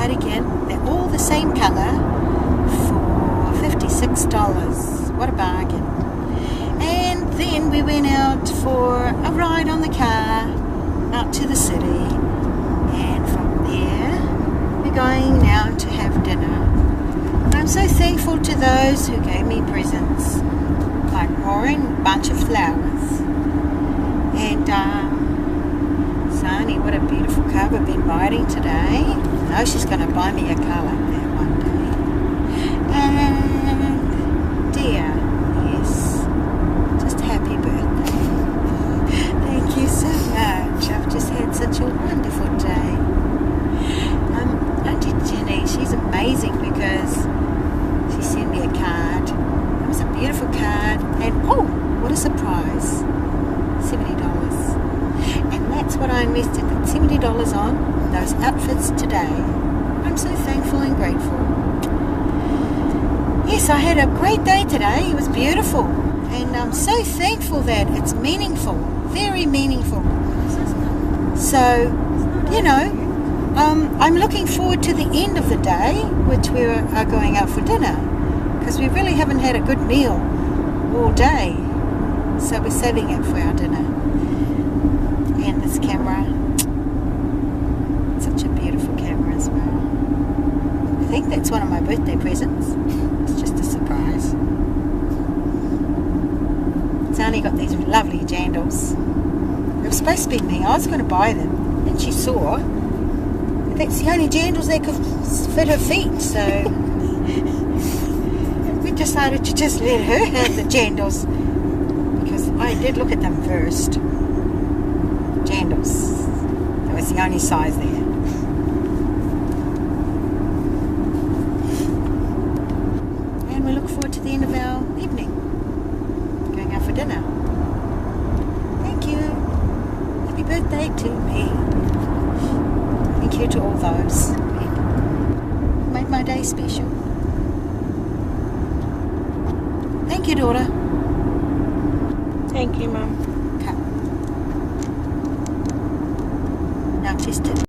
cardigan. They're all the same colour for $56. What a bargain. And then we went out for a ride on the car out to the city, and from there we're going now to have dinner. I'm so thankful to those who gave me presents, like Maureen, a bunch of flowers, and Zaani, what a beautiful car we've been riding today. I know she's going to buy me a car like that one day. And dear, yes, just happy birthday. Thank you so much. I've just had such a wonderful day. Auntie Jenny, she's amazing because she sent me a card. It was a beautiful card, and oh, what a surprise, $70. And that's what I invested that $70 on, those outfits today. I'm so thankful and grateful. Yes, I had a great day today. It was beautiful, and I'm so thankful that it's meaningful, very meaningful. So, you know, I'm looking forward to the end of the day, which we are going out for dinner, because we really haven't had a good meal all day, so we're saving it for our dinner. And this camera, such a beautiful camera as well. I think that's one of my birthday presents. It's just a surprise. Zaani got these lovely jandals. They were supposed to be me. I was going to buy them, and she saw that's the only jandals that could fit her feet, so we decided to just let her have the jandals, because I did look at them first. Jandals, that was the only size there. And we look forward to the end of our evening, going out for dinner. Thank you. Happy birthday to me. Thank you to all those who made my day special. Thank you, daughter. Thank you, Mum. Come. Now test it.